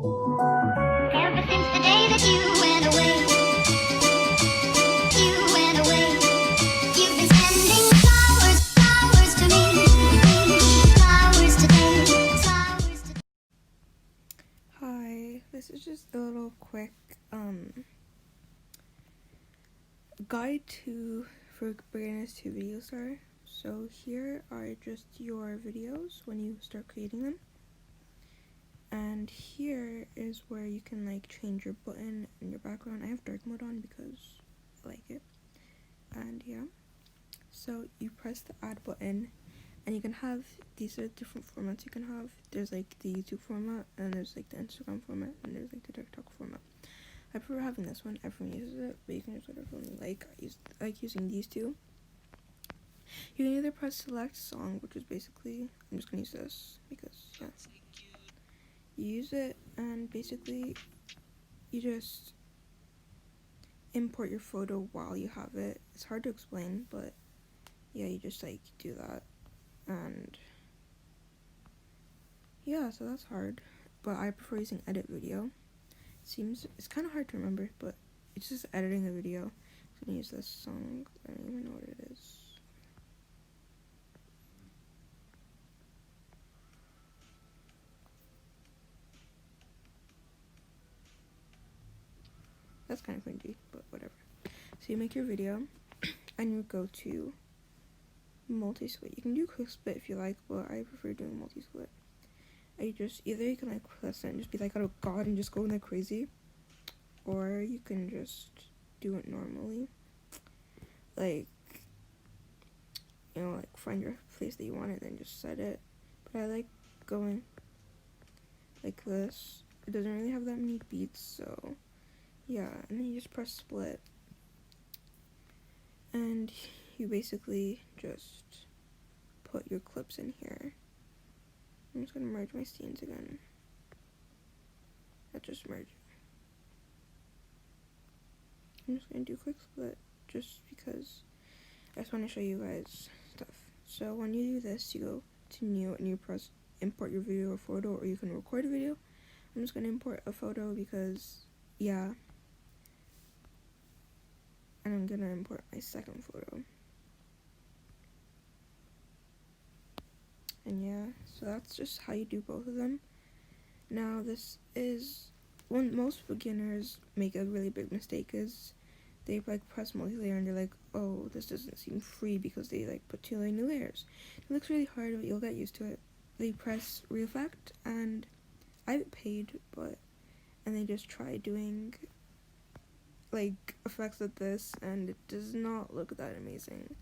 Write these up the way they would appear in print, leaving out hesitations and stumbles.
Ever since the day that you went away, you've been sending flowers, flowers to me, flowers today, flowers today. Hi, this is just a little quick guide for beginners to video start. So here are just your videos when you start creating them, and here is where you can like change your button and your background. I have dark mode on because I like it. And yeah, so you press the add button, and you can have, these are different formats you can have. There's like the YouTube format, and there's like the Instagram format, and there's like the TikTok format. I prefer having this one. Everyone uses it, but you can use whatever one you like. I like using these two. You can either press select song, which is basically, I'm just gonna use this because yeah. You use it, and basically you just import your photo while you have it. It's hard to explain, but yeah, you just like do that. And yeah, so that's hard, but I prefer using edit video. It's kind of hard to remember, but it's just editing a video. I'm gonna use this song. I don't even know what it is. That's kind of cringy, but whatever. So you make your video, and you go to multi-split. You can do quick split if you like, but I prefer doing multi-split. Either you can like press it and just be like, oh god, and just go in there crazy, or you can just do it normally. Like, like find your place that you want it, and then just set it. But I like going like this. It doesn't really have that many beats, so yeah. And then you just press split, and you basically just put your clips in here. I'm just gonna merge my scenes again. That just merged. I'm just gonna do quick split just because I just want to show you guys stuff. So when you do this, you go to new, and you press import your video or photo, or you can record a video. I'm just gonna import a photo because yeah, and I'm gonna import my second photo. And yeah, so that's just how you do both of them. Now this is when most beginners make a really big mistake is they like press multi-layer and they're like, oh, this doesn't seem free, because they like put 2 new layers. It looks really hard, but you'll get used to it. They press re-effect, and I haven't paid, and they just try doing like effects like this, and it does not look that amazing.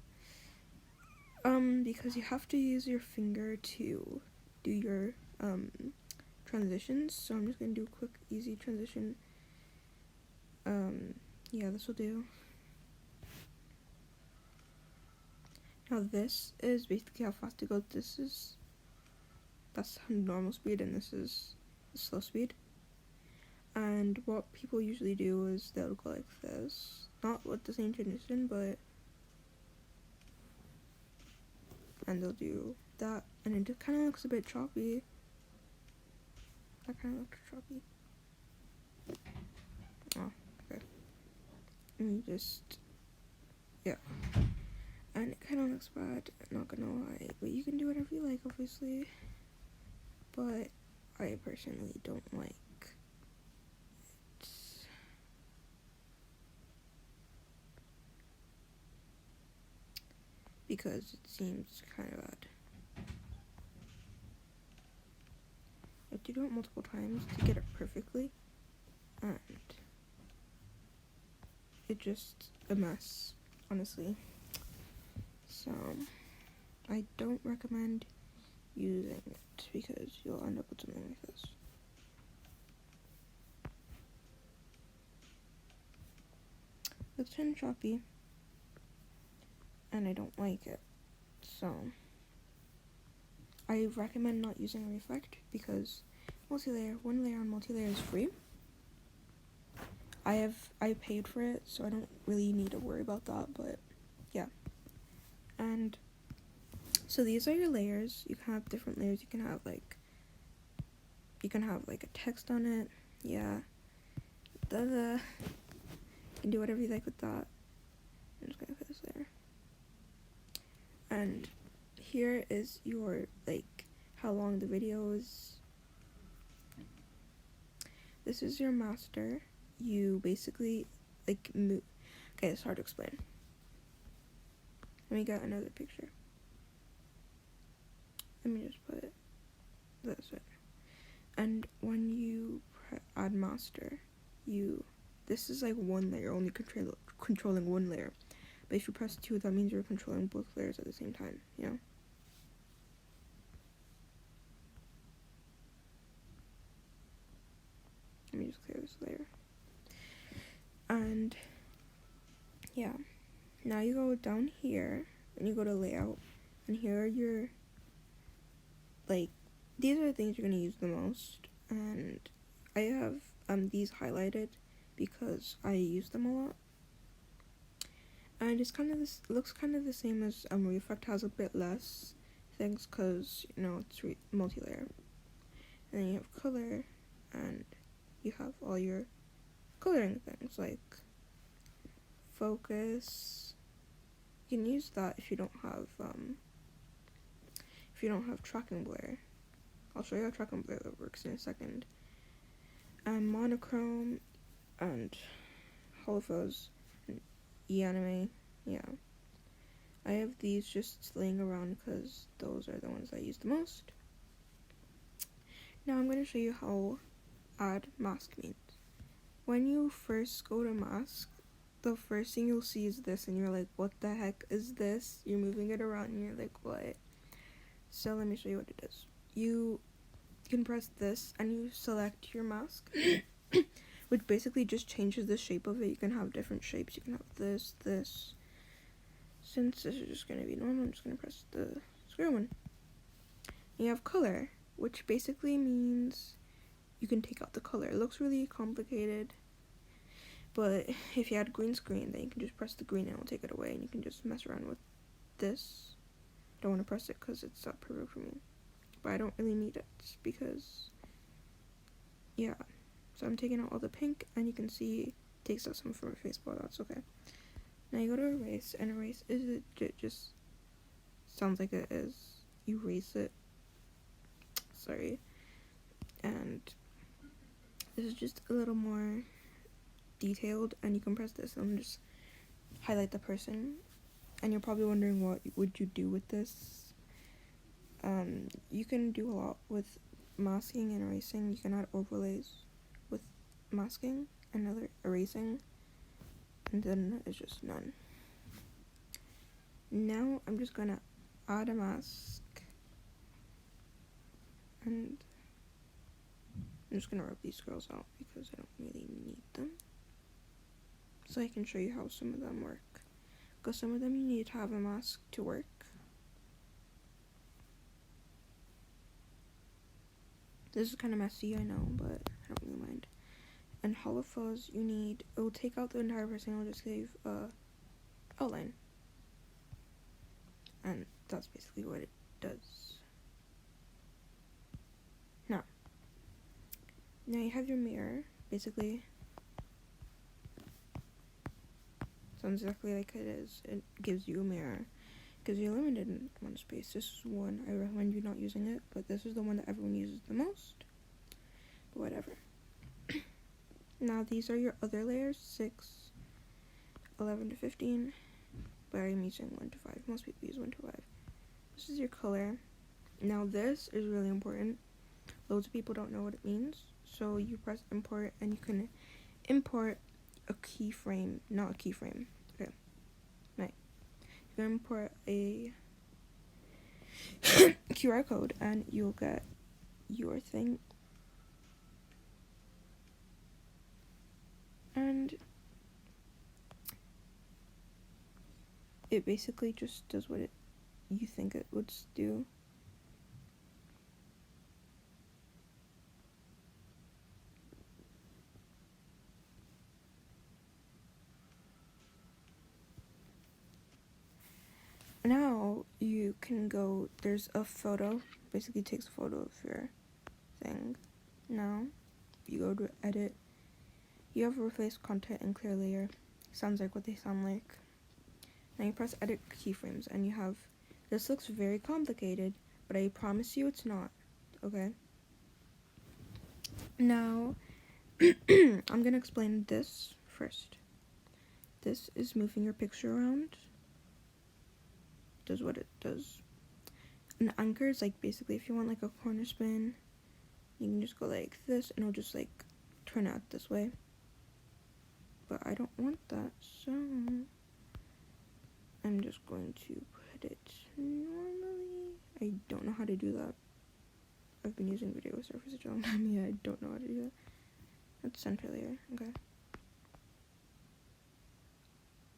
Because you have to use your finger to do your transitions. So I'm just gonna do a quick, easy transition. Yeah, this will do. Now this is basically how fast it goes. That's normal speed, and this is slow speed. And what people usually do is they'll go like this, not with the same transition, and they'll do that, and it just kind of looks a bit choppy. That kind of looks choppy. Oh, okay. And you just, yeah. And it kind of looks bad, not gonna lie. But you can do whatever you like, obviously. But I personally don't like it. Because it seems kind of bad. You have to do it multiple times to get it perfectly. And it's just a mess, honestly. So I don't recommend using it because you'll end up with something like this. It's kind of choppy, and I don't like it. So I recommend not using Reflect because one layer on multi-layer is free. I paid for it, so I don't really need to worry about that, but yeah. And so these are your layers. You can have different layers. You can have like you can have like a text on it. Yeah. You can do whatever you like with that. I'm just gonna put this there. And here is your, like, how long the video is. This is your master. You basically, like, move. Okay, it's hard to explain. Let me get another picture. Let me just put this way. And when you add master, this is like one layer, only controlling one layer. But if you press 2, that means you're controlling both layers at the same time, you know? Let me just clear this layer. And yeah, now you go down here and you go to layout, and here are your, like, these are the things you're going to use the most. And I have these highlighted because I use them a lot. And it's kind of this, looks kind of the same as Reflect, has a bit less things because, you know, it's multi-layer. And then you have color, and you have all your coloring things like focus. You can use that if you don't have tracking blur. I'll show you how tracking blur works in a second. And monochrome and holofocus and eAnime. Yeah, I have these just laying around because those are the ones I use the most. Now I'm going to show you how add mask means. When you first go to mask, the first thing you'll see is this, and you're like, what the heck is this? You're moving it around and you're like, what? So let me show you what it is. You can press this and you select your mask, which basically just changes the shape of it. You can have different shapes. You can have this. Since this is just going to be normal, I'm just going to press the square one. You have color, which basically means you can take out the color. It looks really complicated, but if you had green screen, then you can just press the green and it'll take it away, and you can just mess around with this. I don't want to press it because it's not perfect for me, but I don't really need it because, yeah. So I'm taking out all the pink, and you can see it takes out some from my face, but that's okay. Now you go to erase, and erase is it just sounds like it is. You erase it. Sorry. And this is just a little more detailed, and you can press this and just highlight the person. And you're probably wondering, what would you do with this? You can do a lot with masking and erasing. You can add overlays with masking and other erasing, and then it's just none. Now I'm just gonna add a mask, and I'm just gonna rub these girls out because I don't really need them, so I can show you how some of them work, because some of them you need to have a mask to work. This is kind of messy, I know, but I don't really mind. And holofocus, it will take out the entire person, it will just give outline. And that's basically what it does. Now you have your mirror, basically. Sounds exactly like it is. It gives you a mirror, because you're limited in one space. This is one, I recommend you not using it, but this is the one that everyone uses the most. But whatever. Now these are your other layers, 6, 11 to 15, but I'm using 1 to 5. Most people use 1 to 5. This is your color. Now this is really important. Loads of people don't know what it means. So you press import, and you can import a keyframe, not a keyframe. Okay, right. You can import a QR code, and you'll get your thing. And it basically just does what you think it would do. Now you can go, there's a photo, basically takes a photo of your thing, Now, you go to edit. You have replace content and clear layer. Sounds like what they sound like. Now you press edit keyframes and you have, this looks very complicated, but I promise you it's not, okay? Now, I'm gonna explain this first. This is moving your picture around. Does what it does. An anchor is like basically if you want like a corner spin, you can just go like this and it'll just like turn out this way. But I don't want that, so I'm just going to put it normally. I don't know how to do that. I've been using Video Star for such a long time. Yeah, I don't know how to do that. That's center layer, okay.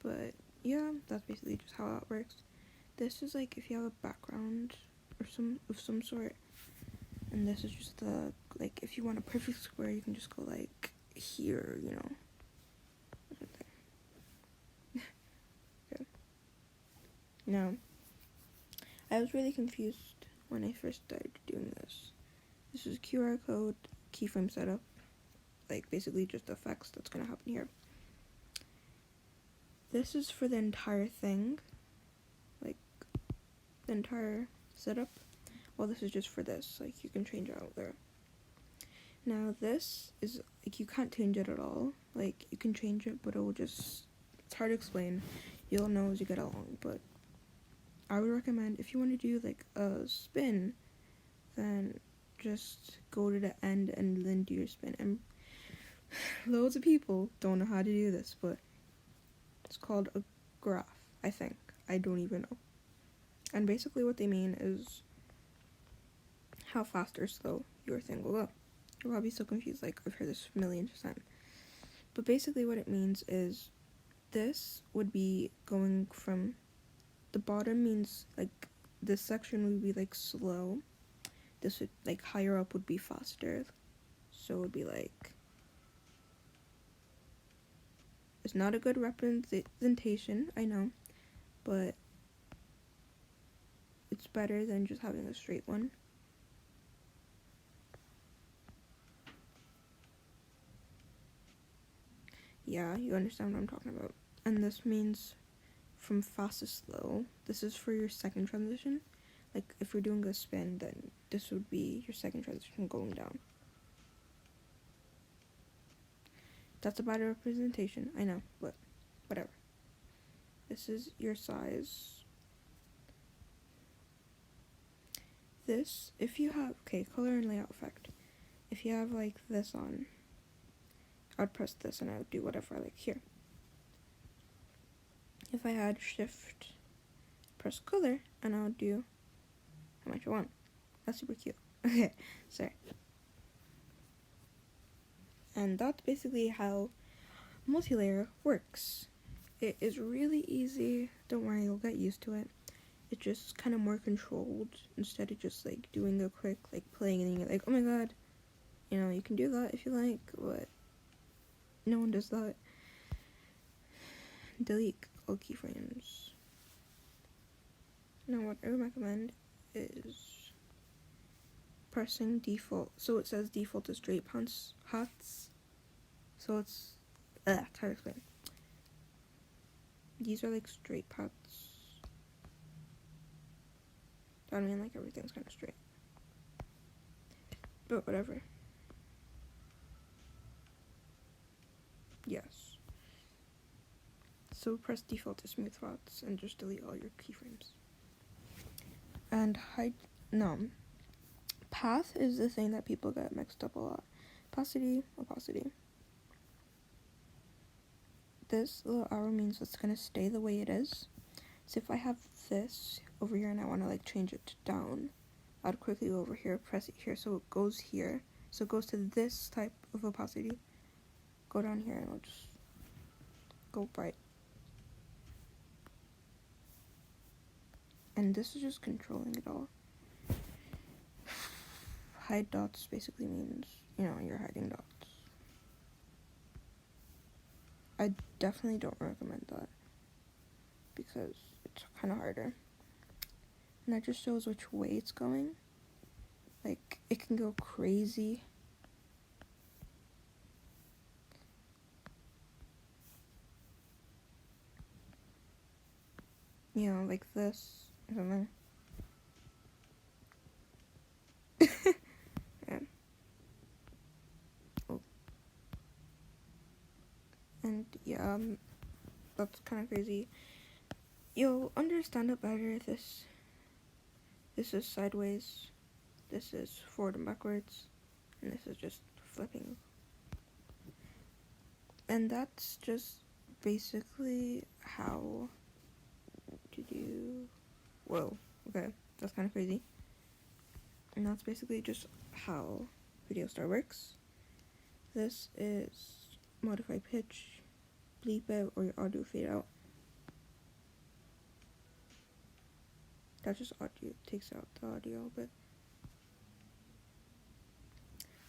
But yeah, that's basically just how it works. This is like if you have a background or some sort, and this is just the, like, if you want a perfect square, you can just go like here, you know. Okay. Now, I was really confused when I first started doing this. This is QR code keyframe setup, like basically just effects that's gonna happen here. This is for the entire thing, like the entire setup. Well, this is just for this, like you can change it out there. Now this is like you can't change it at all. Like you can change it, but it will just, it's hard to explain. You'll know as you get along, but I would recommend if you want to do like a spin, then just go to the end and then do your spin. And loads of people don't know how to do this, but it's called a graph, I think. I don't even know. And basically what they mean is how fast or slow your thing will go. You're probably so confused, like I've heard this millions of times. But basically what it means is this would be going from the bottom, means like this section would be like slow. This would, like higher up would be faster. So it would be like, it's not a good representation, I know, but it's better than just having a straight one. Yeah, you understand what I'm talking about. And this means from fast to slow. This is for your second transition. Like if you're doing a spin, then this would be your second transition going down. That's a better representation, I know, but whatever. This is your size. This, if you have, okay, color and layout effect. If you have like this on, I'd press this and I would do whatever I like here. If I had shift, press color, and I would do how much I want. That's super cute. Okay, sorry. And that's basically how multi-layer works. It is really easy. Don't worry, you'll get used to it. It's just kind of more controlled instead of just like doing a quick like playing and then you're like, oh my god. You know, you can do that if you like, but no one does that. Delete all keyframes. Now what I would recommend is pressing default. So it says default is straight hats. So it's how to explain. These are like straight paths. I mean, like everything's kind of straight, but whatever. Yes. So press default to smooth paths and just delete all your keyframes. And path is the thing that people get mixed up a lot. Opacity. This little arrow means it's gonna stay the way it is. So if I have this over here and I want to like change it to down, I'd quickly go over here, press it here, so it goes here. So it goes to this type of opacity. Go down here and I'll just go bright. And this is just controlling it all. Hide dots basically means, you know, you're hiding dots. I definitely don't recommend that because it's kind of harder. And that just shows which way it's going. Like, it can go crazy you know, like this or something. Yeah. Oh. And yeah, that's kind of crazy. You'll understand it better if this is sideways, this is forward and backwards, and this is just flipping. And that's just basically how to do. Whoa, okay, that's kind of crazy. And that's basically just how Video Star works. This is modify pitch, bleep out, or your audio fade out. That just audio takes out the audio, but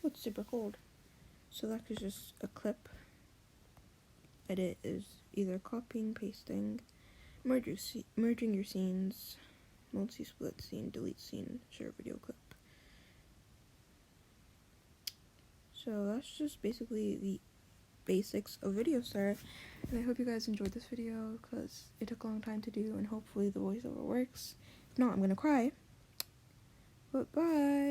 oh, it's super cold. Select is just a clip. Edit is either copying, pasting, merging your scenes, multi-split scene, delete scene, share video clip. So that's just basically the basics of Video Star, and I hope you guys enjoyed this video because it took a long time to do, and hopefully the voiceover works. If not, I'm gonna cry. But bye.